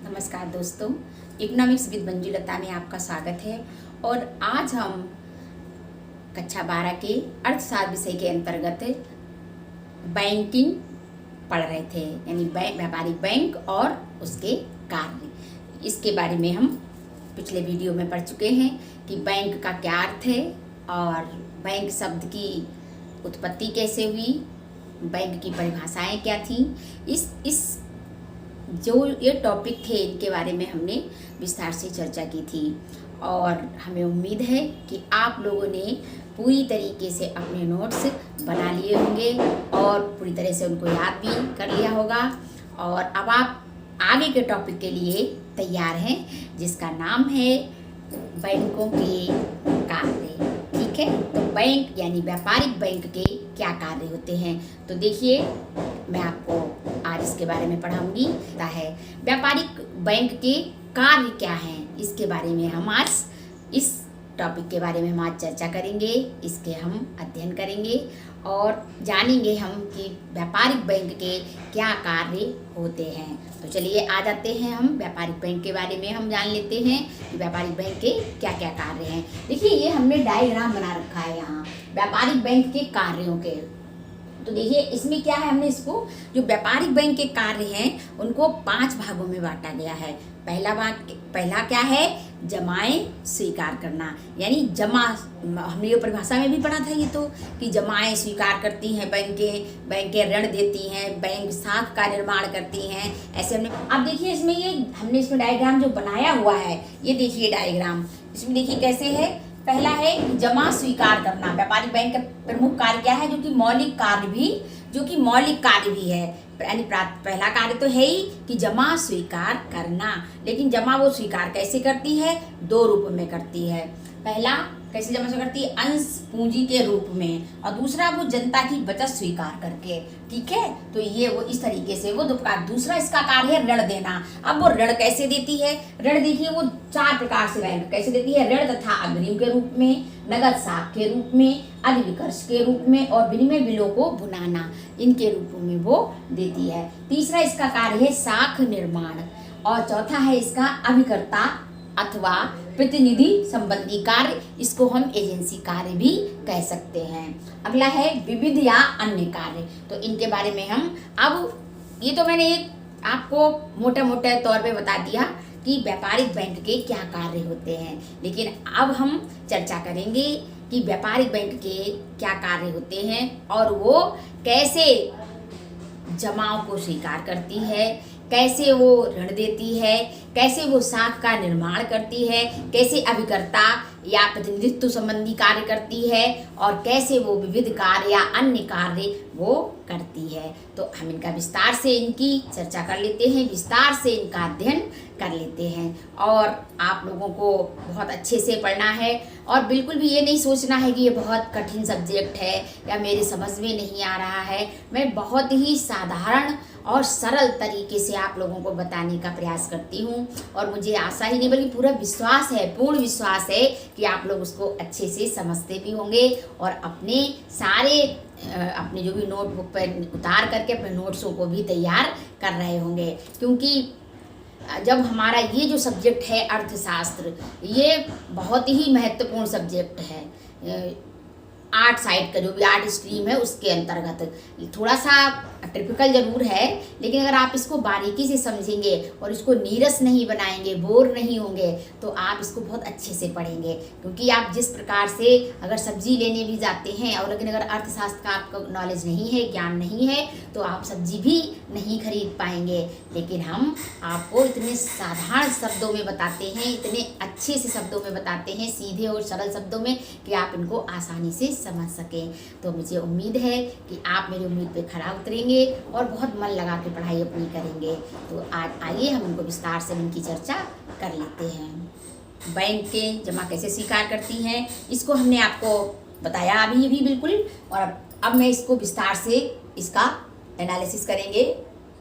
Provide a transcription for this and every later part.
नमस्कार दोस्तों, economics with Manjulata में आपका स्वागत है। और आज हम कक्षा 12 के अर्थशास्त्र विषय के अंतर्गत बैंकिंग पढ़ रहे थे, यानी व्यापारिक बैंक और उसके कार्य। इसके बारे में हम पिछले वीडियो में पढ़ चुके हैं कि बैंक का क्या अर्थ है और बैंक शब्द की उत्पत्ति कैसे हुई, बैंक की परिभाषाएं क्या थी। इस जो ये टॉपिक थे इनके बारे में हमने विस्तार से चर्चा की थी और हमें उम्मीद है कि आप लोगों ने पूरी तरीके से अपने नोट्स बना लिए होंगे और पूरी तरह से उनको याद भी कर लिया होगा। और अब आप आगे के टॉपिक के लिए तैयार हैं, जिसका नाम है बैंकों के कार्य। ठीक है, तो बैंक यानी व्यापारिक बैंक के क्या कार्य होते हैं, तो देखिए मैं आपको आज इसके बारे में पढ़ाऊंगी। है व्यापारिक बैंक के कार्य क्या हैं, इसके बारे में हम आज इस टॉपिक के बारे में हम आज चर्चा करेंगे, इसके हम अध्ययन करेंगे और जानेंगे हम कि व्यापारिक बैंक के क्या कार्य होते हैं। तो चलिए आ जाते हैं हम व्यापारिक बैंक के बारे में हम जान लेते हैं कि व्यापारिक बैंक के क्या क्या कार्य हैं। देखिए ये हमने डायग्राम बना रखा है यहाँ व्यापारिक बैंक के कार्यों के। तो देखिए इसमें क्या है, हमने इसको जो व्यापारिक बैंक के कार्य हैं उनको 5 भागों में बांटा गया है। पहला क्या है, जमाएं स्वीकार करना, यानी जमा हमने ये परिभाषा में भी पढ़ा था ये तो कि जमाएं स्वीकार करती हैं बैंकें ऋण देती हैं, बैंक साख का निर्माण करती हैं। ऐसे हमने अब देखिए इसमें हमने इसमें डायग्राम जो बनाया हुआ है, ये देखिए डायग्राम, इसमें देखिए कैसे है। पहला है जमा स्वीकार करना। व्यापारिक बैंक का प्रमुख कार्य क्या है, जो कि मौलिक कार्य भी है। यानी पहला कार्य तो है ही कि जमा स्वीकार करना, लेकिन जमा वो स्वीकार कैसे करती है, 2 रूप में करती है। पहला कैसे जमा करती है, अंश पूंजी के रूप में, और दूसरा वो जनता की बचत स्वीकार करके। ठीक है, तो ये वो इस तरीके से वो दूसरा इसका कार्य है ऋण देना। अब वो ऋण कैसे देती है, ऋण देखिए वो 4 प्रकार से बैंक कैसे देती है, ऋण तथा अग्रिम के रूप में, नगद साख के रूप में, अधिविकर्ष के रूप में और विनिमय बिलों को भुनाना, इनके रूपों में वो देती है। तीसरा इसका कार्य है साख निर्माण और चौथा है इसका अभिकर्ता अथवा प्रतिनिधि संबंधी कार्य, इसको हम एजेंसी कार्य भी कह सकते हैं। अगला है विविध या अन्य कार्य। तो इनके बारे में हम अब ये तो मैंने आपको मोटे तौर पे बता दिया कि व्यापारिक बैंक के क्या कार्य होते हैं, लेकिन अब हम चर्चा करेंगे कि व्यापारिक बैंक के क्या कार्य होते हैं और वो कैसे जमाओं को स्वीकार करती है, कैसे वो ऋण देती है, कैसे वो साख का निर्माण करती है, कैसे अभिकर्ता या प्रतिनिधित्व संबंधी कार्य करती है और कैसे वो विविध कार्य या अन्य कार्य वो करती है। तो हम इनका विस्तार से इनकी चर्चा कर लेते हैं, विस्तार से इनका अध्ययन कर लेते हैं। और आप लोगों को बहुत अच्छे से पढ़ना है और बिल्कुल भी ये नहीं सोचना है कि ये बहुत कठिन सब्जेक्ट है या मेरी समझ में नहीं आ रहा है। मैं बहुत ही साधारण और सरल तरीके से आप लोगों को बताने का प्रयास करती हूँ और मुझे आशा ही नहीं बल्कि पूरा विश्वास है, पूर्ण विश्वास है कि आप लोग उसको अच्छे से समझते भी होंगे और अपने जो भी नोटबुक पर उतार करके अपने नोट्सों को भी तैयार कर रहे होंगे। क्योंकि जब हमारा ये जो सब्जेक्ट है अर्थशास्त्र, ये बहुत ही महत्वपूर्ण सब्जेक्ट है। आर्ट साइड का जो भी आर्ट स्ट्रीम है उसके अंतर्गत थोड़ा सा टिपिकल जरूर है, लेकिन अगर आप इसको बारीकी से समझेंगे और इसको नीरस नहीं बनाएंगे, बोर नहीं होंगे, तो आप इसको बहुत अच्छे से पढ़ेंगे। क्योंकि आप जिस प्रकार से अगर सब्जी लेने भी जाते हैं और लेकिन अगर अर्थशास्त्र का आपको नॉलेज नहीं है, ज्ञान नहीं है, तो आप सब्जी भी नहीं खरीद पाएंगे। लेकिन हम आपको इतने साधारण शब्दों में बताते हैं, इतने अच्छे से शब्दों में बताते हैं, सीधे और सरल शब्दों में, कि आप इनको आसानी से समझ सकें। तो मुझे उम्मीद है कि आप मेरी उम्मीद पे खरा उतरेंगे और बहुत मन लगा के पढ़ाई अपनी करेंगे। तो आज आइए हम इनको विस्तार से इनकी चर्चा कर लेते हैं। बैंक के जमा कैसे स्वीकार करती हैं, इसको हमने आपको बताया अभी भी बिल्कुल, और अब मैं इसको विस्तार से इसका एनालिसिस करेंगे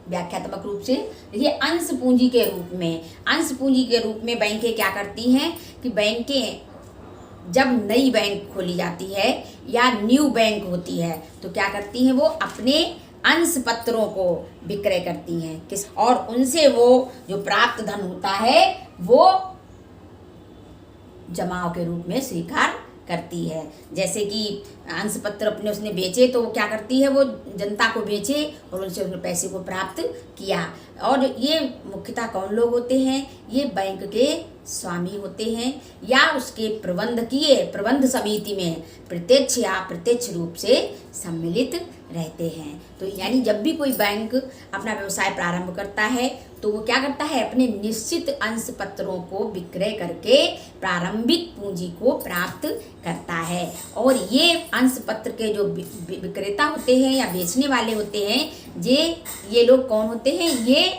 व्याख्यात्मक रूप से। देखिए अंश पूंजी के रूप में बैंकें क्या करती हैं कि बैंकें जब नई बैंक खोली जाती है या न्यू बैंक होती है तो क्या करती हैं, वो अपने अंश पत्रों को विक्रय करती हैं किस, और उनसे वो जो प्राप्त धन होता है वो जमाओं के रूप में स्वीकार करती है। जैसे कि अंश पत्र अपने उसने बेचे तो वो क्या करती है, वो जनता को बेचे और उनसे उसने पैसे को प्राप्त किया। और ये मुख्यतः कौन लोग होते हैं, ये बैंक के स्वामी होते हैं या उसके प्रबंध समिति में प्रत्यक्ष या अप्रत्यक्ष रूप से सम्मिलित रहते हैं। तो यानी जब भी कोई बैंक अपना व्यवसाय प्रारंभ करता है तो वो क्या करता है, अपने निश्चित अंश पत्रों को विक्रय करके प्रारंभिक पूंजी को प्राप्त करता है। और ये अंश पत्र के जो विक्रेता होते हैं या बेचने वाले होते हैं, ये लोग कौन होते हैं, ये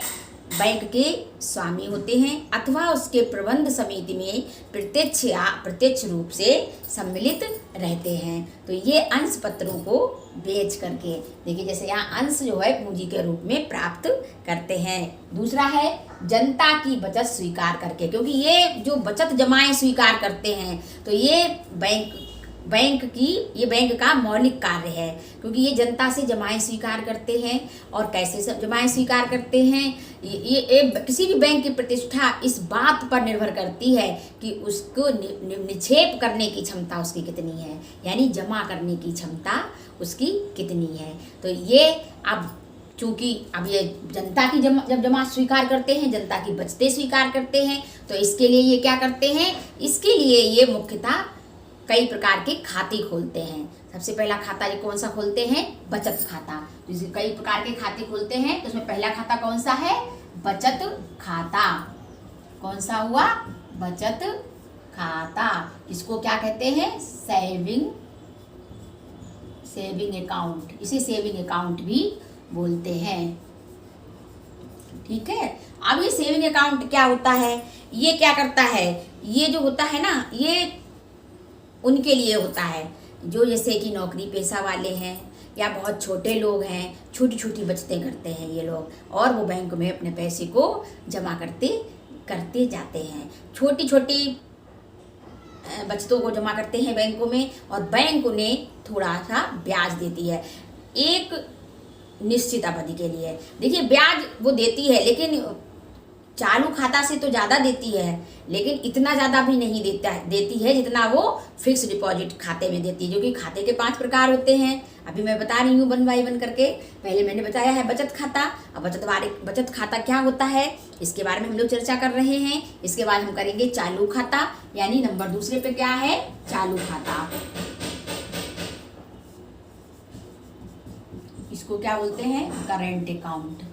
बैंक के स्वामी होते हैं अथवा उसके प्रबंध समिति में प्रत्यक्ष या अप्रत्यक्ष रूप से सम्मिलित रहते हैं। तो ये अंश पत्रों को बेच करके, देखिए जैसे यहाँ अंश जो है पूंजी के रूप में प्राप्त करते हैं। दूसरा है जनता की बचत स्वीकार करके, क्योंकि ये जो बचत जमाएं स्वीकार करते हैं तो ये बैंक का मौलिक कार्य है, क्योंकि ये जनता से जमाएं स्वीकार करते हैं। और कैसे सब जमाएं स्वीकार करते हैं, ये किसी भी बैंक की प्रतिष्ठा इस बात पर निर्भर करती है कि उसको निक्षेप करने की क्षमता उसकी कितनी है, यानी जमा करने की क्षमता उसकी कितनी है। तो ये अब चूँकि अब ये जनता की जब जमा स्वीकार करते हैं, जनता की बचतें स्वीकार करते हैं, तो इसके लिए ये क्या करते हैं, इसके लिए ये मुख्यतः कई प्रकार के खाते खोलते हैं। सबसे पहला खाता ये कौन सा खोलते हैं, बचत खाता। तो इसे कई प्रकार के खाते खोलते हैं, तो उसमें पहला खाता कौन सा है, बचत खाता। कौन सा हुआ, बचत खाता। इसको क्या कहते हैं, सेविंग अकाउंट। इसे सेविंग अकाउंट भी बोलते हैं। ठीक है, अब ये सेविंग अकाउंट क्या होता है, ये क्या करता है, ये जो होता है ना, ये उनके लिए होता है जो जैसे कि नौकरी पेशा वाले हैं या बहुत छोटे लोग हैं, छोटी छोटी बचतें करते हैं ये लोग, और वो बैंक में अपने पैसे को जमा करते जाते हैं। छोटी छोटी बचतों को जमा करते हैं बैंकों में, और बैंक उन्हें थोड़ा सा ब्याज देती है एक निश्चित अवधि के लिए। देखिए ब्याज वो देती है, लेकिन चालू खाता से तो ज़्यादा देती है, लेकिन इतना ज़्यादा भी नहीं देती है जितना वो फिक्स डिपॉजिट खाते में देती है। जो कि खाते के 5 प्रकार होते हैं, अभी मैं बता रही हूँ 1 बाय 1 करके। पहले मैंने बताया है बचत खाता। अब बचत खाता क्या होता है, इसके बारे में हम लोग चर्चा कर रहे हैं। इसके बाद हम करेंगे चालू खाता, यानी नंबर दूसरे पे क्या है, चालू खाता। इसको क्या बोलते हैं, करंट अकाउंट।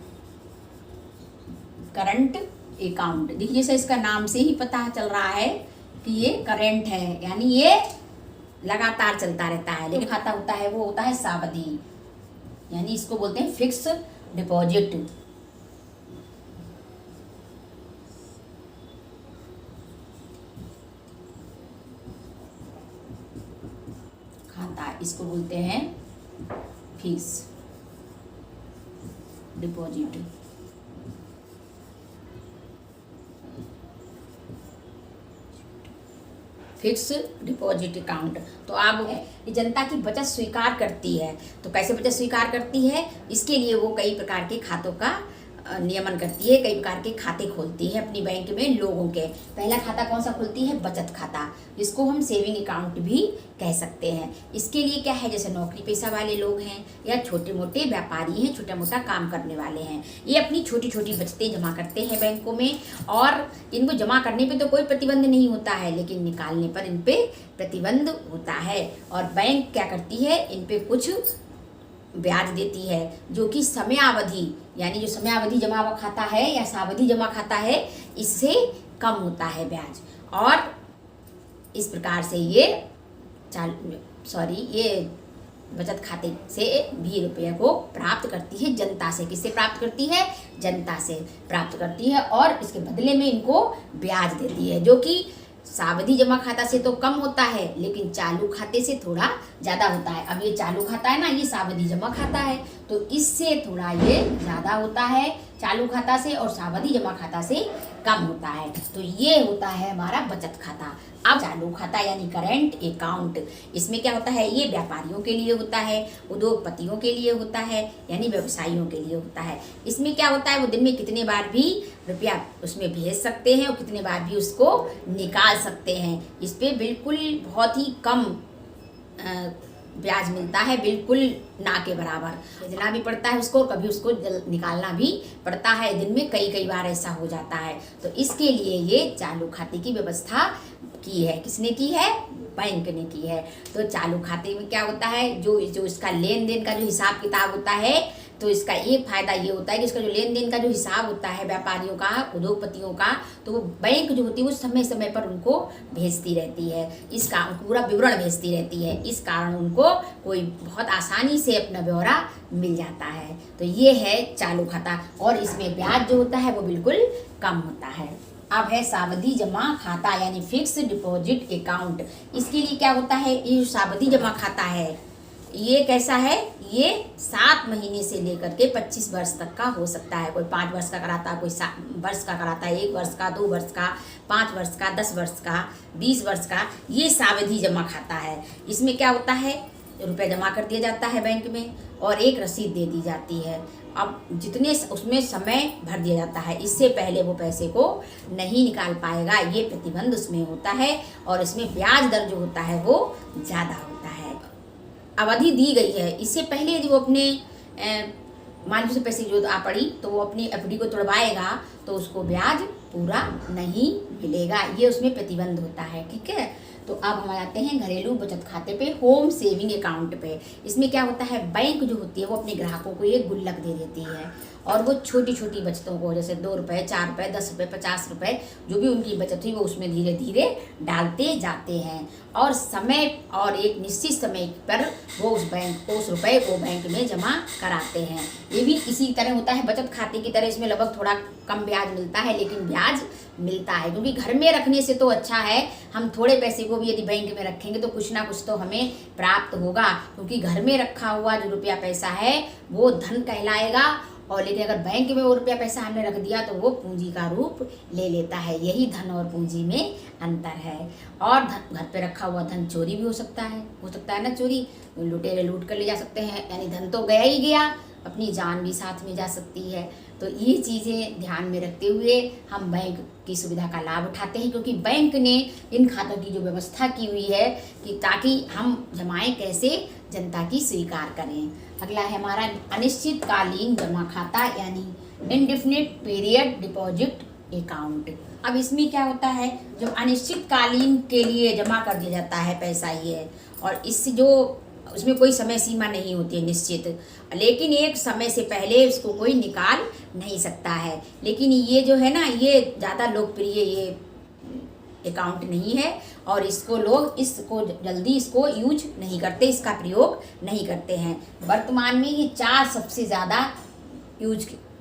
देखिए जैसे इसका नाम से ही पता चल रहा है कि ये करंट है, यानी ये लगातार चलता रहता है। लेकिन खाता होता है वो होता है सावधि, यानी इसको बोलते हैं फिक्स डिपॉजिट। खाता इसको बोलते हैं fix deposit. Fix deposit account. तो आप जनता की बचत स्वीकार करती है, तो कैसे बचत स्वीकार करती है, इसके लिए वो कई प्रकार के खातों का नियमन करती है, कई प्रकार के खाते खोलती है अपनी बैंक में लोगों के। पहला खाता कौन सा खोलती है, बचत खाता, जिसको हम सेविंग अकाउंट भी कह सकते हैं। इसके लिए क्या है, जैसे नौकरी पेशा वाले लोग हैं या छोटे मोटे व्यापारी हैं, छोटा मोटा काम करने वाले हैं, ये अपनी छोटी छोटी बचतें जमा करते हैं बैंकों में। और इनको जमा करने पे तो कोई प्रतिबंध नहीं होता है, लेकिन निकालने पर इन पे प्रतिबंध होता है। और बैंक क्या करती है, इन पे कुछ ब्याज देती है, जो कि समयावधि, यानी जो समयावधि जमा हुआ खाता है या सावधि जमा खाता है, इससे कम होता है ब्याज। और इस प्रकार से ये बचत खाते से भी रुपये को प्राप्त करती है जनता से। किससे प्राप्त करती है, जनता से प्राप्त करती है, और इसके बदले में इनको ब्याज देती है, जो कि सावधि जमा खाता से तो कम होता है, लेकिन चालू खाते से थोड़ा ज़्यादा होता है। अब ये चालू खाता है ना, ये सावधि जमा खाता है, तो इससे थोड़ा ये ज़्यादा होता है चालू खाता से, और सावधि जमा खाता से कम होता है। तो ये होता है हमारा बचत खाता। अब चालू खाता यानी करेंट अकाउंट, इसमें क्या होता है, ये व्यापारियों के लिए होता है, उद्योगपतियों के लिए होता है, यानी व्यवसायियों के लिए होता है। इसमें क्या होता है, वो दिन में कितने बार भी रुपया उसमें भेज सकते हैं और कितने बार भी उसको निकाल सकते हैं। इस पर बिल्कुल बहुत ही कम ब्याज मिलता है, बिल्कुल ना के बराबर। भेजना भी पड़ता है उसको, कभी उसको निकालना भी पड़ता है, दिन में कई कई बार ऐसा हो जाता है। तो इसके लिए ये चालू खाते की व्यवस्था की है। किसने की है, बैंक ने की है। तो चालू खाते में क्या होता है, जो इसका लेन देन का जो हिसाब किताब होता है, तो इसका एक फायदा ये होता है कि इसका जो लेन देन का जो हिसाब होता है व्यापारियों का, उद्योगपतियों का, तो वो बैंक जो होती है वो समय समय पर उनको भेजती रहती है, इसका पूरा विवरण भेजती रहती है। इस कारण उनको कोई बहुत आसानी से अपना ब्यौरा मिल जाता है। तो ये है चालू खाता, और इसमें ब्याज जो होता है वो बिल्कुल कम होता है। अब है सावधि जमा खाता यानी फिक्स डिपॉजिट अकाउंट। इसके लिए क्या होता है, ये सावधि जमा खाता है, ये कैसा है, ये 7 महीने से लेकर के 25 वर्ष तक का हो सकता है। कोई 5 वर्ष का कराता है, कोई 7 वर्ष का कराता है, 1 वर्ष का, 2 वर्ष का, 5 वर्ष का, 10 वर्ष का, 20 वर्ष का। ये सावधि जमा खाता है। इसमें क्या होता है, रुपये जमा कर दिया जाता है बैंक में और एक रसीद दे दी जाती है। अब जितने उसमें समय भर दिया जाता है, इससे पहले वो पैसे को नहीं निकाल पाएगा, ये प्रतिबंध उसमें होता है। और इसमें ब्याज दर जो होता है वो ज़्यादा होता है। अवधि दी गई है, इससे पहले यदि वो अपने मान लीजिए पैसे जो आ पड़ी तो वो अपनी एफडी को तोड़वाएगा तो उसको ब्याज पूरा नहीं मिलेगा, ये उसमें प्रतिबंध होता है। ठीक है, तो अब हम आते हैं घरेलू बचत खाते पे, होम सेविंग अकाउंट पे। इसमें क्या होता है, बैंक जो होती है वो अपने ग्राहकों को एक गुल्लक दे देती है, और वो छोटी छोटी बचतों को, जैसे 2 रुपये, 4 रुपये, 10 रुपये, 50 रुपये, जो भी उनकी बचत हुई वो उसमें धीरे धीरे डालते जाते हैं। और समय और एक निश्चित समय पर वो उस रुपये को बैंक में जमा कराते हैं। ये भी इसी तरह होता है, बचत खाते की तरह इसमें लगभग थोड़ा कम ब्याज मिलता है, लेकिन ब्याज मिलता है। क्योंकि घर में रखने से तो अच्छा है, हम थोड़े पैसे को भी यदि बैंक में रखेंगे तो कुछ ना कुछ तो हमें प्राप्त होगा। क्योंकि घर में रखा हुआ जो रुपया पैसा है वो धन कहलाएगा, और लेकिन अगर बैंक में वो रुपया पैसा हमने रख दिया तो वो पूंजी का रूप ले लेता है। यही धन और पूंजी में अंतर है। और घर पे रखा हुआ धन चोरी भी हो सकता है ना, चोरी, लुटेरे लूट कर ले जा सकते हैं, यानी धन तो गया ही गया, अपनी जान भी साथ में जा सकती है। तो ये चीज़ें ध्यान में रखते हुए हम बैंक की सुविधा का लाभ उठाते हैं, क्योंकि बैंक ने इन खातों की जो व्यवस्था की हुई है कि ताकि हम जमाएं कैसे, जनता की स्वीकार करें। अगला है हमारा अनिश्चितकालीन जमा खाता यानी इंडेफिनिट पीरियड डिपॉजिट अकाउंट। अब इसमें क्या होता है, जब अनिश्चितकालीन के लिए जमा कर दिया जाता है पैसा ये, और इससे जो उसमें कोई समय सीमा नहीं होती है निश्चित, लेकिन एक समय से पहले उसको कोई निकाल नहीं सकता है। लेकिन ये जो है ना, ये ज़्यादा लोकप्रिय ये अकाउंट नहीं है, और इसको लोग जल्दी इसको यूज नहीं करते, इसका प्रयोग नहीं करते हैं। वर्तमान में ये 4 सबसे ज़्यादा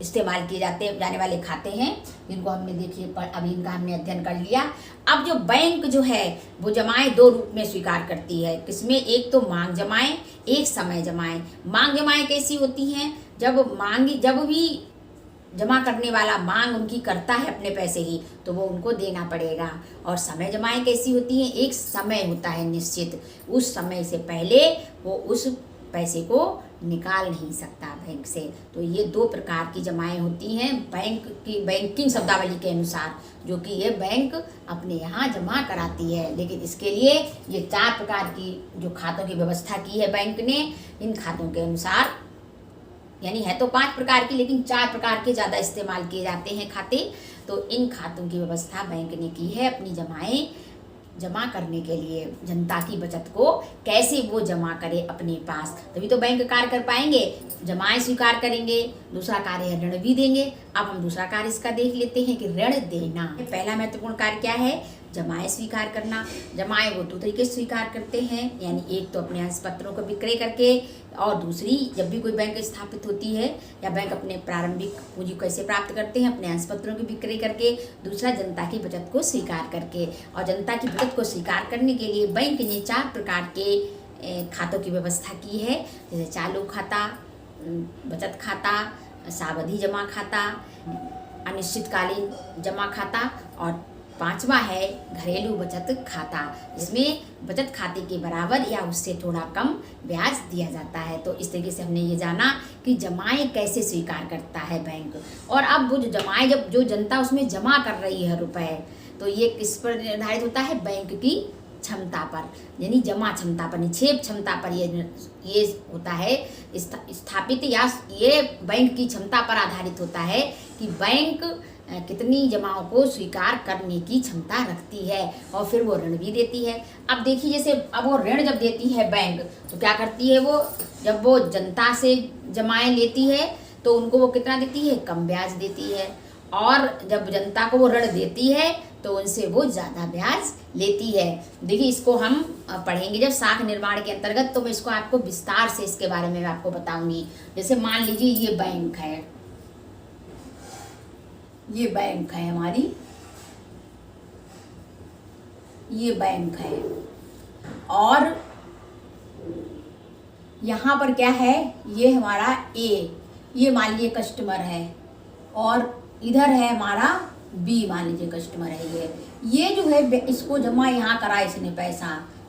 इस्तेमाल किए जाने वाले खाते हैं, जिनको हमने देखिए अभी इनका हमने अध्ययन कर लिया। अब जो बैंक जो है वो जमाएं 2 रूप में स्वीकार करती है। किसमें, एक तो मांग जमाएं, एक समय जमाएं। मांग जमाएं कैसी होती हैं, जब भी जमा करने वाला मांग उनकी करता है अपने पैसे की तो वो उनको देना पड़ेगा। और समय जमाएं कैसी होती हैं, एक समय होता है निश्चित, उस समय से पहले वो उस पैसे को निकाल नहीं सकता बैंक से। तो ये 2 प्रकार की जमाएं होती हैं बैंकिंग शब्दावली के अनुसार, जो कि ये बैंक अपने यहाँ जमा कराती है। लेकिन इसके लिए ये 4 प्रकार की जो खातों की व्यवस्था की है बैंक ने, इन खातों के अनुसार, यानी है तो 5 प्रकार की, लेकिन 4 प्रकार के ज़्यादा इस्तेमाल किए जाते हैं खाते। तो इन खातों की व्यवस्था बैंक ने की है अपनी जमाएं जमा करने के लिए, जनता की बचत को कैसे वो जमा करे अपने पास, तभी तो बैंक कार्य कर पाएंगे। जमाएं स्वीकार करेंगे, दूसरा कार्य है ऋण भी देंगे। अब हम दूसरा कार्य इसका देख लेते हैं कि ऋण देना। पहला महत्वपूर्ण कार्य क्या है, जमाएं स्वीकार करना। जमाएं वो 2 तरीके से स्वीकार करते हैं, यानी एक तो अपने अंशपत्रों को विक्रय करके, और दूसरी जब भी कोई बैंक स्थापित होती है या बैंक अपने प्रारंभिक पूंजी कैसे प्राप्त करते हैं, अपने अंशपत्रों की बिक्री करके। दूसरा जनता की बचत को स्वीकार करके। और जनता की बचत को स्वीकार करने के लिए बैंक ने 4 प्रकार के खातों की व्यवस्था की है, जैसे चालू खाता, बचत खाता, सावधि जमा खाता, अनिश्चितकालीन जमा खाता और 5वां है घरेलू बचत खाता। इसमें बचत खाते के बराबर या उससे थोड़ा कम ब्याज दिया जाता है। तो इस तरीके से हमने ये जाना कि जमाएं कैसे स्वीकार करता है बैंक। और अब वो जो जमाएं जब जो जनता उसमें जमा कर रही है रुपए, तो ये किस पर निर्धारित होता है? बैंक की क्षमता पर, यानी जमा क्षमता पर, निक्षेप क्षमता पर ये होता है स्थापित, या ये बैंक की क्षमता पर आधारित होता है कि बैंक कितनी जमाओं को स्वीकार करने की क्षमता रखती है और फिर वो ऋण भी देती है। अब देखिए, जैसे अब वो ऋण जब देती है बैंक, तो क्या करती है वो, जब वो जनता से जमाएं लेती है तो उनको वो कितना देती है? कम ब्याज देती है। और जब जनता को वो ऋण देती है तो उनसे वो ज़्यादा ब्याज लेती है। देखिए, इसको हम पढ़ेंगे जब साख निर्माण के अंतर्गत, तो मैं इसको आपको विस्तार से इसके बारे में आपको बताऊंगी। जैसे मान लीजिए ये बैंक है, ये बैंक है हमारी, ये बैंक है और यहाँ पर क्या है? ये हमारा ये मान लीजिए कस्टमर है और इधर है हमारा बी, मान लीजिए कस्टमर है ये जो है इसको जमा यहाँ करा, इसने पैसा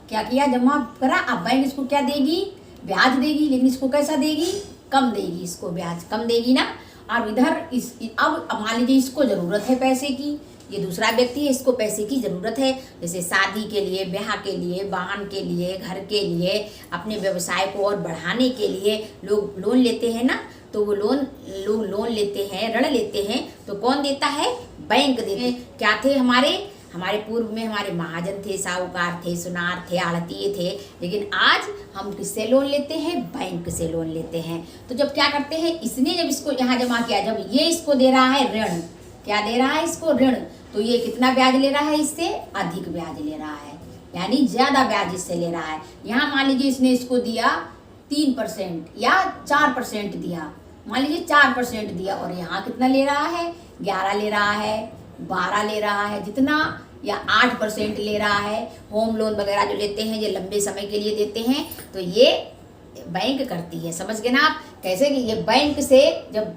क्या किया? जमा करा। अब बैंक इसको क्या देगी? ब्याज देगी, लेकिन इसको कैसा देगी? कम देगी, इसको ब्याज कम देगी ना। और इधर अब मान लीजिए इसको ज़रूरत है पैसे की, ये दूसरा व्यक्ति है, इसको पैसे की ज़रूरत है, जैसे शादी के लिए, ब्याह के लिए, वाहन के लिए, घर के लिए, अपने व्यवसाय को और बढ़ाने के लिए लोग लोन लेते हैं ना। तो वो लोग लोन लेते हैं, ऋण लेते हैं, तो कौन देता है? बैंक देते हैं। क्या थे हमारे पूर्व में हमारे महाजन थे, साहूकार थे, सुनार थे, आढ़तिये थे, लेकिन आज हम किससे लोन लेते हैं? बैंक से लोन लेते हैं। तो जब क्या करते हैं, इसने जब इसको यहाँ जमा किया, जब ये इसको दे रहा है ऋण, क्या दे रहा है इसको? ऋण। तो ये कितना ब्याज ले रहा है? इससे अधिक ब्याज ले रहा है, यानी ज़्यादा ब्याज इससे ले रहा है। यहाँ मान लीजिए इसने इसको दिया 3% या 4% दिया, मान लीजिए 4% दिया, और यहाँ कितना ले रहा है? 11 ले रहा है, 12 ले रहा है, जितना, या 8% ले रहा है। होम लोन वगैरह जो लेते हैं, ये लंबे समय के लिए देते हैं, तो ये बैंक करती है। समझ गए ना आप कैसे? कि ये बैंक से जब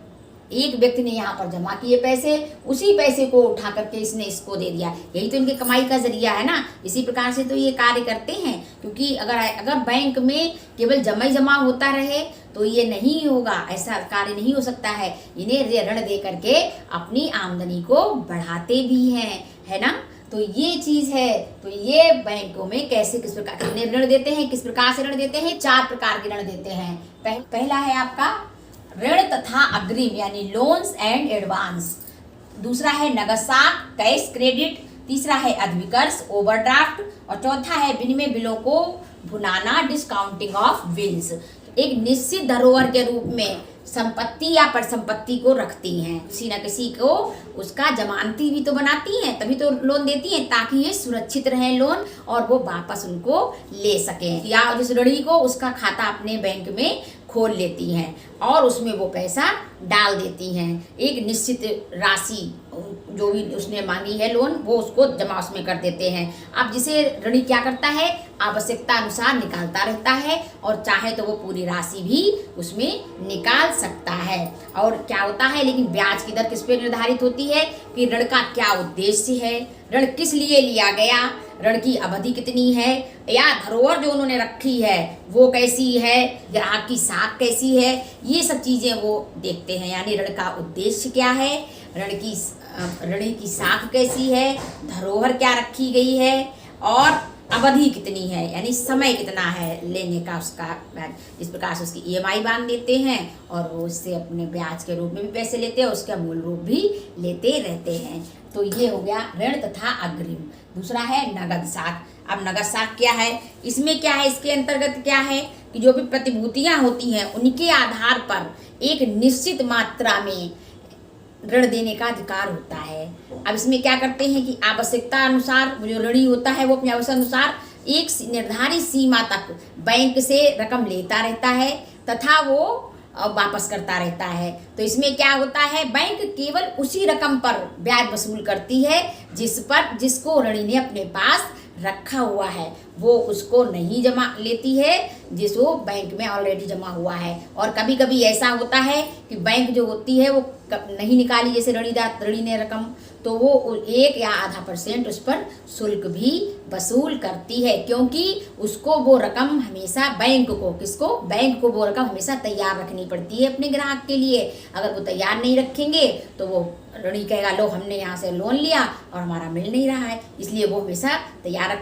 एक व्यक्ति ने यहाँ पर जमा किए पैसे, उसी पैसे को उठा करके इसने इसको दे दिया, यही तो इनकी कमाई का जरिया है ना। इसी प्रकार से तो ये कार्य करते हैं, क्योंकि अगर बैंक में केवल जमा होता रहे तो ये नहीं होगा, ऐसा कार्य नहीं हो सकता है। इन्हें ऋण दे करके अपनी आमदनी को बढ़ाते भी हैं, है ना। तो ये चीज़ है। तो ये बैंकों में कैसे किस प्रकार कितने ऋण देते हैं, किस प्रकार से ऋण देते हैं? 4 प्रकार के ऋण देते हैं। पहला है आपका ऋण तथा अग्रिम, यानी लोन्स एंड एडवांस। दूसरा है नगद साख, कैश क्रेडिट। तीसरा है अधिविकर्ष, ओवरड्राफ्ट। और चौथा है विनिमय बिलों को भुनाना, डिस्काउंटिंग ऑफ बिल्स। एक निश्चित धरोहर के रूप में संपत्ति या परिसंपत्ति को रखती हैं, किसी न किसी को उसका जमानती भी तो बनाती हैं, तभी तो लोन देती हैं, ताकि ये सुरक्षित रहें लोन और वो वापस उनको ले सकें। या जिस ऋणी को उसका खाता अपने बैंक में खोल लेती हैं और उसमें वो पैसा डाल देती हैं। एक निश्चित राशि जो भी उसने मांगी है लोन, वो उसको जमा उसमें कर देते हैं। अब जिसे ऋणी क्या करता है? आवश्यकता अनुसार निकालता रहता है, और चाहे तो वो पूरी राशि भी उसमें निकाल सकता है। और क्या होता है, लेकिन ब्याज की दर किस पे निर्धारित होती है? कि ऋण का क्या उद्देश्य है, ऋण किस लिए लिया गया, ऋण की अवधि कितनी है, या धरोहर जो उन्होंने रखी है वो कैसी है, ग्राहक की साख कैसी है, ये सब चीज़ें वो देखते हैं। यानी ऋण का उद्देश्य क्या है, ऋण की साख कैसी है, धरोहर क्या रखी गई है, और अवधि कितनी है, यानी समय कितना है लेने का उसका ब्याज। इस प्रकार से उसकी EMI बांध देते हैं और वो उससे अपने ब्याज के रूप में भी पैसे लेते हैं, उसका मूल रूप भी लेते रहते हैं। तो ये हो गया ऋण तथा अग्रिम। दूसरा है नगद साख। अब नगद साख क्या है? इसमें क्या है, इसके अंतर्गत क्या है कि जो भी प्रतिभूतियाँ होती हैं उनके आधार पर एक निश्चित मात्रा में ऋण देने का अधिकार होता है। अब इसमें क्या करते हैं कि आवश्यकता अनुसार जो ऋणी होता है वो अपनी आवश्यकता अनुसार एक निर्धारित सीमा तक बैंक से रकम लेता रहता है तथा वो वापस करता रहता है। तो इसमें क्या होता है, बैंक केवल उसी रकम पर ब्याज वसूल करती है जिसको ऋणी ने अपने पास रखा हुआ है वो उसको नहीं जमा लेती है जिसको बैंक में ऑलरेडी जमा हुआ है। और कभी कभी ऐसा होता है कि बैंक जो होती है वो नहीं निकाली, जैसे ऋणी ने रकम, तो वो 1 या आधा % उस पर शुल्क भी वसूल करती है, क्योंकि उसको वो रकम हमेशा बैंक को वो रकम हमेशा तैयार रखनी पड़ती है अपने ग्राहक के लिए। अगर वो तैयार नहीं रखेंगे तो वो ऋणी कहेगा लो हमने यहाँ से लोन लिया और हमारा मिल नहीं रहा है, इसलिए वो हमेशा तैयार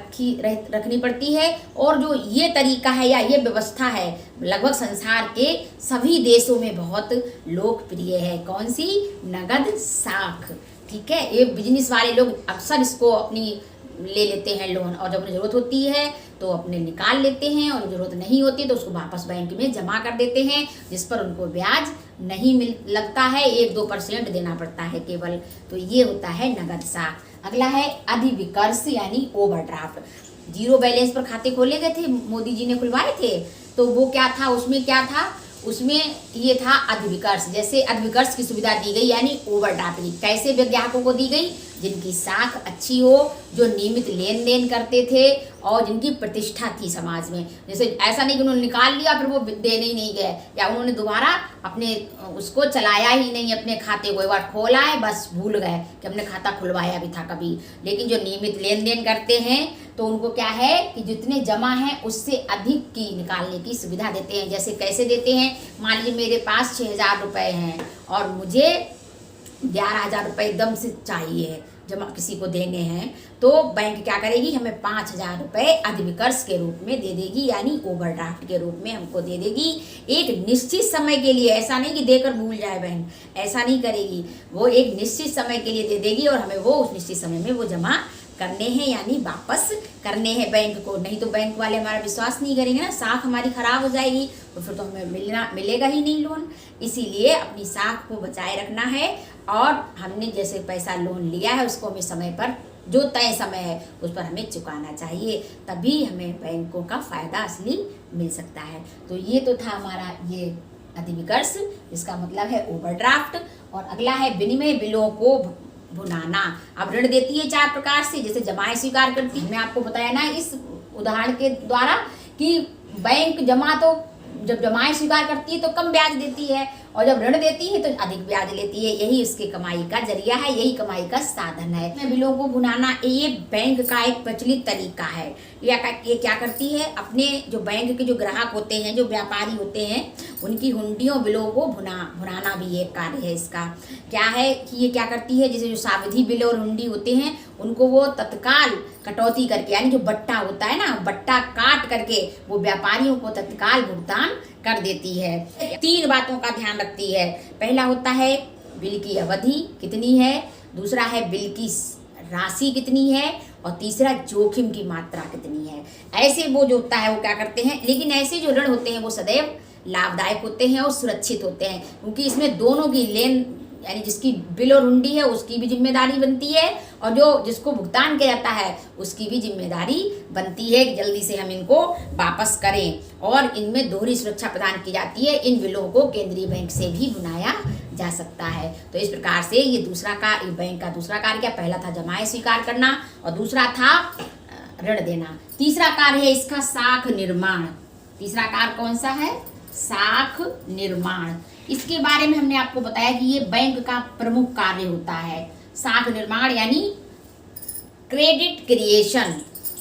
रखनी पड़ती है। और जो ये तरीका है या ये व्यवस्था है लगभग संसार के सभी देशों में बहुत लोकप्रिय है। कौन सी? नगद साख। ठीक है, ये बिजनेस वाले लोग अक्सर इसको अपनी ले लेते हैं लोन, और जब उन्हें ज़रूरत होती है तो अपने निकाल लेते हैं, और ज़रूरत नहीं होती तो उसको वापस बैंक में जमा कर देते हैं, जिस पर उनको ब्याज नहीं लगता है, 1-2% देना पड़ता है केवल। तो ये होता है नगद साख। अगला है अधिविकर्ष यानी ओवरड्राफ्ट। जीरो बैलेंस पर खाते खोले गए थे, मोदी जी ने खुलवाए थे, तो वो क्या था, उसमें क्या था, उसमें ये था अधिविकर्ष। जैसे अधिविकर्ष की सुविधा दी गई यानी ओवरड्राफ्ट की। कैसे ग्राहकों को दी गई? जिनकी साख अच्छी हो, जो नियमित लेन देन करते थे और जिनकी प्रतिष्ठा थी समाज में। जैसे ऐसा नहीं कि उन्होंने निकाल लिया फिर वो देने ही नहीं गए, या उन्होंने दोबारा अपने उसको चलाया ही नहीं, अपने खाते को एक बार खोला है बस भूल गए कि हमने खाता खुलवाया भी था कभी। लेकिन जो नियमित लेन देन करते हैं तो उनको क्या है कि जितने जमा है उससे अधिक की निकालने की सुविधा देते हैं। जैसे कैसे देते हैं? मान लीजिए मेरे पास 6,000 रुपये हैं और मुझे 11,000 रुपये एकदम से चाहिए, जमा किसी को देने हैं, तो बैंक क्या करेगी, हमें 5,000 रुपये अधिविकर्ष के रूप में दे देगी, यानी ओवरड्राफ्ट के रूप में हमको दे देगी एक निश्चित समय के लिए। ऐसा नहीं कि देकर भूल जाए बैंक, ऐसा नहीं करेगी, वो एक निश्चित समय के लिए दे देगी और हमें वो उस निश्चित समय में वो जमा करने हैं, यानी वापस करने हैं बैंक को। नहीं तो बैंक वाले हमारा विश्वास नहीं करेंगे ना, साख हमारी खराब हो जाएगी तो फिर तो हमें मिलेगा ही नहीं लोन। इसीलिए अपनी साख को बचाए रखना है, और हमने जैसे पैसा लोन लिया है उसको हमें समय पर, जो तय समय है उस पर हमें चुकाना चाहिए, तभी हमें बैंकों का फायदा असली मिल सकता है। तो ये तो था हमारा ये अधिविकर्ष, इसका मतलब है ओवरड्राफ्ट। और अगला है विनिमय बिलों को भुनाना। अब ऋण देती है 4 प्रकार से, जैसे जमाएं स्वीकार करती है। मैं आपको बताया ना इस उदाहरण के द्वारा कि बैंक जब जमाएं स्वीकार करती है तो कम ब्याज देती है, और जब ऋण देती है तो अधिक ब्याज लेती है। यही उसके कमाई का जरिया है, यही कमाई का साधन है। बिलों को भुनाना ये बैंक का एक प्रचलित तरीका है। ये क्या करती है, अपने जो बैंक के जो ग्राहक होते हैं, जो व्यापारी होते हैं, उनकी हुंडियों बिलों को भुनाना भी एक कार्य है इसका। क्या है कि ये क्या करती है, जैसे जो सावधि बिल और हुंडी होते हैं उनको वो तत्काल कटौती करके, यानी जो बट्टा होता है ना, बट्टा काट करके वो व्यापारियों को तत्काल भुगतान कर देती है। 3 बातों का ध्यान रखती है। पहला होता है बिल की अवधि कितनी है, दूसरा है बिल की राशि कितनी है, और तीसरा जोखिम की मात्रा कितनी है। ऐसे वो जो होता है वो क्या करते हैं, लेकिन ऐसे जो ऋण होते हैं वो सदैव लाभदायक होते हैं और सुरक्षित होते हैं, क्योंकि इसमें दोनों की लेन, यानी जिसकी बिल और हुंडी है उसकी भी जिम्मेदारी बनती है, और जिसको भुगतान किया जाता है उसकी भी जिम्मेदारी बनती है कि जल्दी से हम इनको वापस करें, और इनमें दोहरी सुरक्षा प्रदान की जाती है। इन बिलों को केंद्रीय बैंक से भी भुनाया जा सकता है। तो इस प्रकार से ये दूसरा कार्य, बैंक का दूसरा कार्य क्या, पहला था जमाएं स्वीकार करना और दूसरा था ऋण देना। तीसरा कार्य है इसका साख निर्माण। तीसरा कार्य कौन सा है? साख निर्माण। इसके बारे में हमने आपको बताया कि ये बैंक का प्रमुख कार्य होता है। साख निर्माण यानी क्रेडिट क्रिएशन,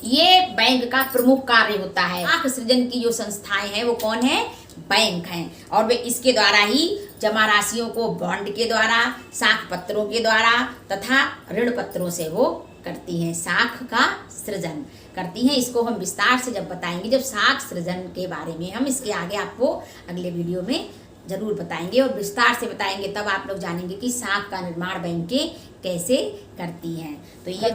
ये बैंक का प्रमुख कार्य होता है। साख सृजन की जो संस्थाएं हैं वो कौन है? बैंक हैं, और वे इसके द्वारा ही जमा राशियों को बॉन्ड के द्वारा, साख पत्रों के द्वारा तथा ऋण पत्रों से वो करती हैं, साख का सृजन करती हैं। इसको हम विस्तार से जब बताएंगे, जब साख सृजन के बारे में हम इसके आगे आपको अगले वीडियो में जरूर बताएंगे और विस्तार से बताएंगे, तब आप लोग जानेंगे कि साख का निर्माण बैंकें कैसे करती हैं। तो ये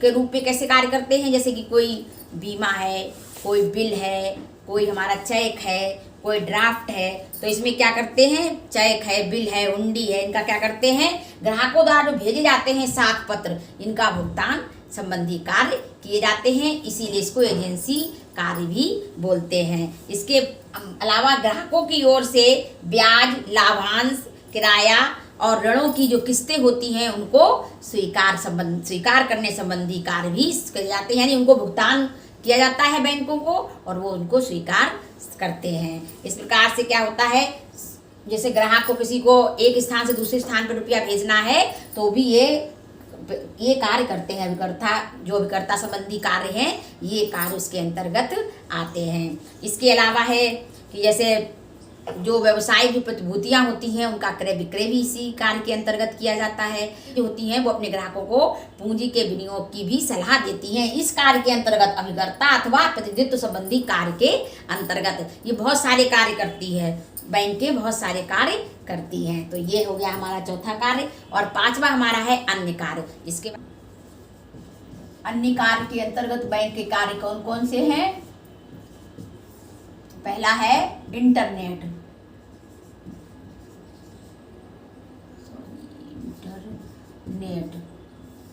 के रूप में कैसे कार्य करते हैं, जैसे कि कोई बीमा है, कोई बिल है, कोई हमारा चेक है, कोई ड्राफ्ट है, तो इसमें क्या करते हैं, चेक है, बिल है, हुंडी है, इनका क्या करते हैं, ग्राहकों द्वारा जो भेजे जाते हैं साख पत्र, इनका भुगतान संबंधी कार्य किए जाते हैं, इसीलिए इसको एजेंसी कार्य भी बोलते हैं। इसके अलावा ग्राहकों की ओर से ब्याज, लाभांश, किराया और ऋणों की जो किस्तें होती हैं उनको स्वीकार करने संबंधी कार्य भी किए जाते हैं, यानी उनको भुगतान किया जाता है बैंकों को और वो उनको स्वीकार करते हैं। इस प्रकार से क्या होता है, जैसे ग्राहक को किसी को एक स्थान से दूसरे स्थान पर रुपया भेजना है तो भी ये कार्य करते हैं। विक्रेता संबंधी कार्य हैं, ये कार्य उसके अंतर्गत आते हैं। इसके अलावा है कि जैसे जो व्यवसायिक जो प्रतिभूतियाँ होती हैं उनका क्रय विक्रय भी इसी कार्य के अंतर्गत किया जाता है। जो होती हैं वो अपने ग्राहकों को पूंजी के विनियोग की भी सलाह देती हैं। इस कार्य के अंतर्गत अभिकर्ता अथवा प्रतिनिधित्व संबंधी कार्य के अंतर्गत ये बहुत सारे कार्य करती है, बैंकें बहुत सारे कार्य करती हैं। तो ये हो गया हमारा चौथा कार्य। और पांचवा हमारा है अन्य कार्य। इसके अन्य कार्य के अंतर्गत बैंक के कार्य कौन कौन से हैं? पहला है इंटरनेट,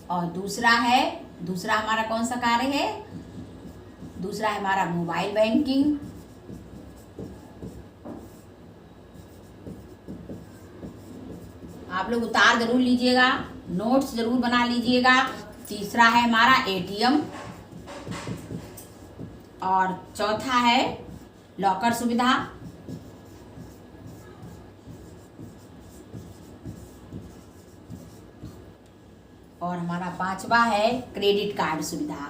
और दूसरा हमारा कौन सा कार्य है? दूसरा है हमारा मोबाइल बैंकिंग। आप लोग उतार जरूर लीजिएगा, नोट्स जरूर बना लीजिएगा। तीसरा है हमारा एटीएम और चौथा है लॉकर सुविधा। और हमारा पांचवा है क्रेडिट कार्ड सुविधा।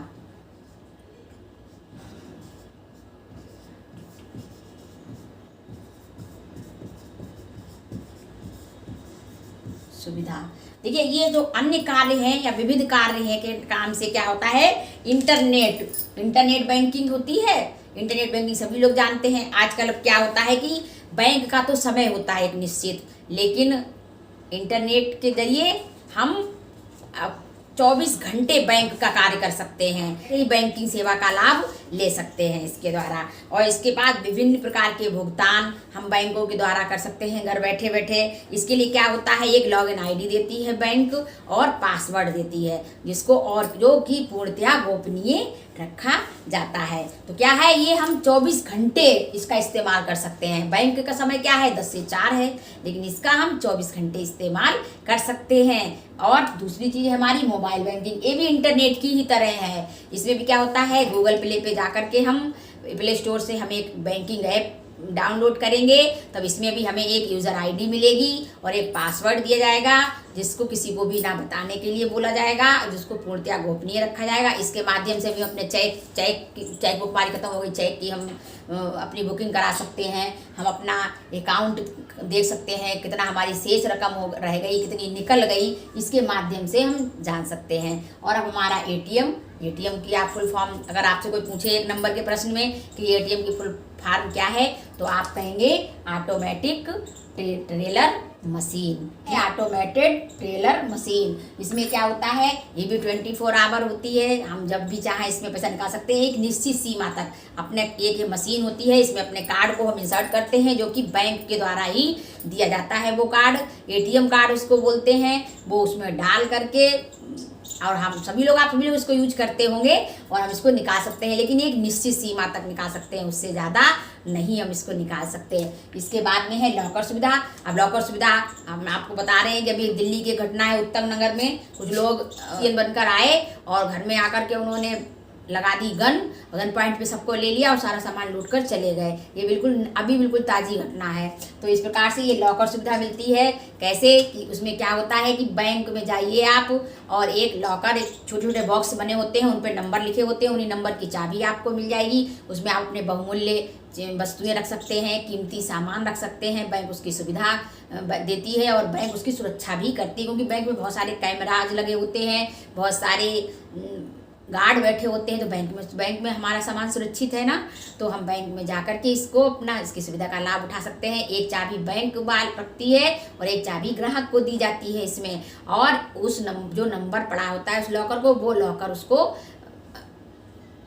देखिए, ये जो अन्य कार्य हैं या विविध कार्य हैं के काम से क्या होता है, इंटरनेट बैंकिंग होती है। इंटरनेट बैंकिंग सभी लोग जानते हैं। आजकल अब क्या होता है कि बैंक का तो समय होता है एक निश्चित, लेकिन इंटरनेट के जरिए हम 24 घंटे बैंक का कार्य कर सकते हैं। बैंकिंग सेवा का लाभ ले सकते हैं इसके द्वारा। और इसके बाद विभिन्न प्रकार के भुगतान हम बैंकों के द्वारा कर सकते हैं घर बैठे बैठे। इसके लिए क्या होता है, एक लॉगिन आईडी देती है बैंक और पासवर्ड देती है, जिसको और जो कि पूर्णतया गोपनीय रखा जाता है। तो क्या है, ये हम 24 घंटे इसका इस्तेमाल कर सकते हैं। बैंक का समय क्या है, 10 से 4 है, लेकिन इसका हम 24 घंटे इस्तेमाल कर सकते हैं। और दूसरी चीज़ है हमारी मोबाइल बैंकिंग। ये भी इंटरनेट की ही तरह है। इसमें भी क्या होता है, गूगल प्ले पे जाकर के हम प्ले स्टोर से हम एक बैंकिंग ऐप डाउनलोड करेंगे, तब इसमें भी हमें एक यूज़र आईडी मिलेगी और एक पासवर्ड दिया जाएगा, जिसको किसी को भी ना बताने के लिए बोला जाएगा, जिसको पूर्णतया गोपनीय रखा जाएगा। इसके माध्यम से भी अपने चेक बुक हमारी खत्म हो गई, चेक की हम अपनी बुकिंग करा सकते हैं। हम अपना अकाउंट देख सकते हैं, कितना हमारी शेष रकम रह गई, कितनी निकल गई, इसके माध्यम से हम जान सकते हैं। और अब हमारा एटीएम की आप फुल फॉर्म, अगर आपसे कोई पूछे 1 नंबर के प्रश्न में कि एटीएम की फुल फॉर्म क्या है, तो आप कहेंगे automatic teller machine. Automated teller machine. इसमें क्या होता है, ये भी 24 आवर होती है। हम जब भी चाहें इसमें पैसा निकाल सकते हैं, एक निश्चित सीमा तक। अपने एक मशीन होती है, इसमें अपने कार्ड को हम इंसर्ट करते हैं, जो कि बैंक के द्वारा ही दिया जाता है। वो कार्ड एटीएम कार्ड उसको बोलते हैं। वो उसमें डाल करके, और आप सभी लोग इसको यूज करते होंगे और हम इसको निकाल सकते हैं, लेकिन एक निश्चित सीमा तक निकाल सकते हैं, उससे ज़्यादा नहीं हम इसको निकाल सकते हैं। इसके बाद में है लॉकर सुविधा। अब लॉकर सुविधा हम आपको बता रहे हैं कि अभी दिल्ली की घटना है, उत्तम नगर में कुछ लोग बनकर आए और घर में आकर के उन्होंने लगा दी गन पॉइंट पे सबको ले लिया और सारा सामान लूट कर चले गए। ये बिल्कुल ताज़ी घटना है। तो इस प्रकार से ये लॉकर सुविधा मिलती है। कैसे कि उसमें क्या होता है कि बैंक में जाइए आप, और एक लॉकर, एक छोटे छोटे बॉक्स बने होते हैं, उन पर नंबर लिखे होते हैं, उन्हीं नंबर की चाबी आपको मिल जाएगी। उसमें आप अपने बहुमूल्य वस्तुएं रख सकते हैं, कीमती सामान रख सकते हैं। बैंक उसकी सुविधा देती है और बैंक उसकी सुरक्षा भी करती है, क्योंकि बैंक में बहुत सारे कैमराज लगे होते हैं, बहुत सारे गार्ड बैठे होते हैं। तो बैंक में हमारा सामान सुरक्षित है ना, तो हम बैंक में जाकर के इसकी सुविधा का लाभ उठा सकते हैं। एक चाबी बैंक रखती है और एक चाबी ग्राहक को दी जाती है इसमें, और जो नंबर पड़ा होता है उस लॉकर को, वो लॉकर उसको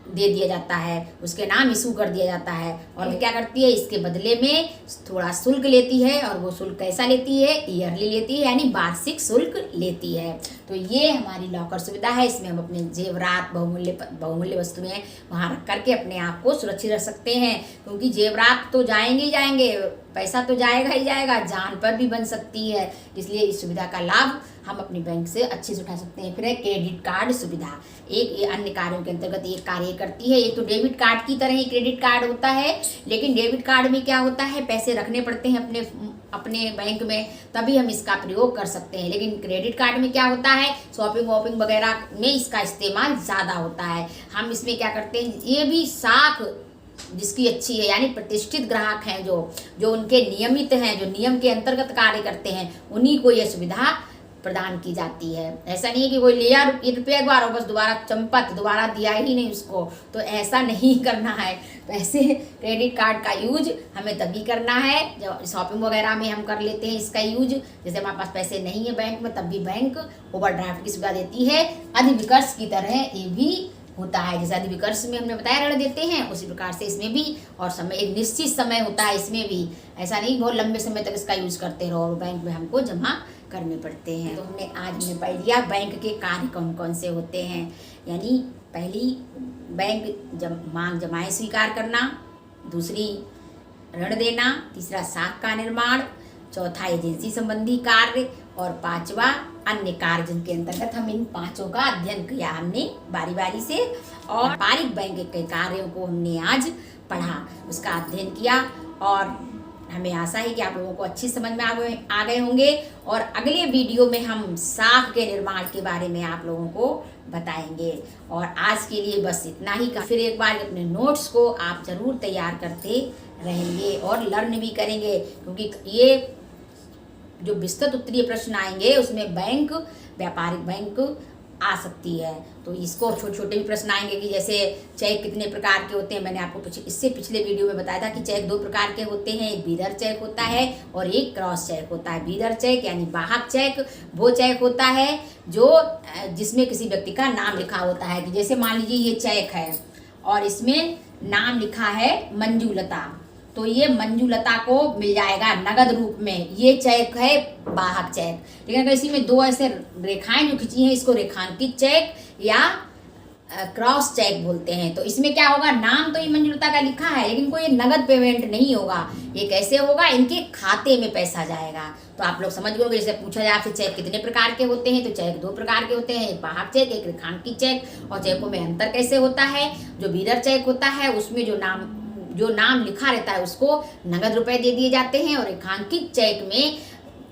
दे दिया जाता है, उसके नाम इशू कर दिया जाता है। और क्या करती है, इसके बदले में थोड़ा शुल्क लेती है, और वो शुल्क कैसा लेती है, ईयरली लेती है, यानी वार्षिक शुल्क लेती है। तो ये हमारी लॉकर सुविधा है। इसमें हम अपने जेवरात, बहुमूल्य वस्तुएं वहाँ रख करके अपने आप को सुरक्षित रख सकते हैं, क्योंकि जेवरात तो जाएंगे ही जाएंगे, पैसा तो जाएगा ही जाएगा, जान पर भी बन सकती है। इसलिए इस सुविधा का लाभ हम अपनी बैंक से अच्छे से उठा सकते हैं। फिर है क्रेडिट कार्ड सुविधा। एक अन्य कार्यों के अंतर्गत ये कार्य करती है। एक तो डेबिट कार्ड की तरह ही क्रेडिट कार्ड होता है, लेकिन डेबिट कार्ड में क्या होता है, पैसे रखने पड़ते हैं अपने बैंक में, तभी हम इसका प्रयोग कर सकते हैं। लेकिन क्रेडिट कार्ड में क्या होता है, शॉपिंग वॉपिंग वगैरह में इसका इस्तेमाल ज़्यादा होता है। हम इसमें क्या करते हैं, ये भी साख जिसकी अच्छी है, यानी प्रतिष्ठित ग्राहक हैं, जो उनके नियमित हैं, जो नियम के अंतर्गत कार्य करते हैं, उन्हीं को यह सुविधा प्रदान की जाती है। ऐसा नहीं है कि कोई लिया रुपये एक बार और बस दोबारा दिया ही नहीं उसको, तो ऐसा नहीं करना है। वैसे क्रेडिट कार्ड का यूज हमें तभी करना है जब शॉपिंग वगैरह में हम कर लेते हैं इसका यूज। जैसे हमारे पास पैसे नहीं है बैंक में, तब भी बैंक ओवरड्राफ्ट की सुविधा देती है। अधिविकर्ष की तरह ये भी होता है। जैसे अधिविकर्ष में हमने बताया ऋण देते हैं, उसी प्रकार से इसमें भी, और समय एक निश्चित समय होता है इसमें भी। ऐसा नहीं बहुत लंबे समय तक इसका यूज करते रहो और बैंक में हमको जमा करने पड़ते हैं। तो हमने पढ़ लिया बैंक के कार्य कौन कौन से होते हैं। यानी पहली बैंक मांग जमाएं स्वीकार करना, दूसरी ऋण देना, तीसरा साख का निर्माण, चौथा एजेंसी संबंधी कार्य, और पांचवा अन्य कार्य, जिनके अंतर्गत हम इन पांचों का अध्ययन किया हमने बारी बारी से। और व्यापारिक बैंक के कार्यों को हमने आज पढ़ा, उसका अध्ययन किया, और हमें आशा है कि आप लोगों को अच्छी समझ में आ गए होंगे। और अगले वीडियो में हम साख के निर्माण के बारे में आप लोगों को बताएंगे। और आज के लिए बस इतना ही। फिर एक बार अपने नोट्स को आप जरूर तैयार करते रहेंगे और लर्न भी करेंगे, क्योंकि ये जो विस्तृत उत्तरीय प्रश्न आएंगे उसमें व्यापारिक बैंक आ सकती है। तो इसको छोटे छोटे भी प्रश्न आएंगे कि जैसे चेक कितने प्रकार के होते हैं। मैंने आपको इससे पिछले वीडियो में बताया था कि चेक 2 प्रकार के होते हैं, एक बीदर चेक होता है और एक क्रॉस चेक होता है। बीदर चेक यानी वाहक चेक वो चेक होता है जिसमें किसी व्यक्ति का नाम लिखा होता है। कि जैसे मान लीजिए ये चेक है और इसमें नाम लिखा है मंजूलता, तो ये मंजूलता को मिल जाएगा नगद रूप में। ये चेक है वाहक चेक। लेकिन अगर इसी में 2 ऐसे रेखाएं जो खिंची हैं, इसको रेखांकित चेक या क्रॉस चेक बोलते हैं। तो इसमें क्या होगा, नाम तो ये मंजूलता का लिखा है, लेकिन कोई नगद पेमेंट नहीं होगा। ये कैसे होगा, इनके खाते में पैसा जाएगा। तो आप लोग समझ गए, जैसे पूछा जाए आपसे चेक कितने प्रकार के होते हैं, तो चेक 2 प्रकार के होते हैं, एक वाहक चेक, एक रेखांकित चेक। और चेकों में अंतर कैसे होता है, जो बीदर चेक होता है उसमें जो नाम लिखा रहता है उसको नगद रुपए दे दिए जाते हैं, और रेखांकित चेक में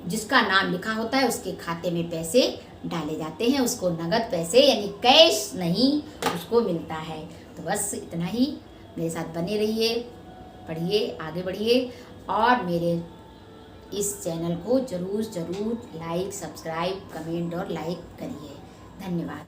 जिसका नाम लिखा होता है उसके खाते में पैसे डाले जाते हैं, उसको नगद पैसे यानी कैश नहीं उसको मिलता है। तो बस इतना ही। मेरे साथ बने रहिए, पढ़िए, आगे बढ़िए, और मेरे इस चैनल को जरूर लाइक, सब्सक्राइब, कमेंट और लाइक करिए। धन्यवाद।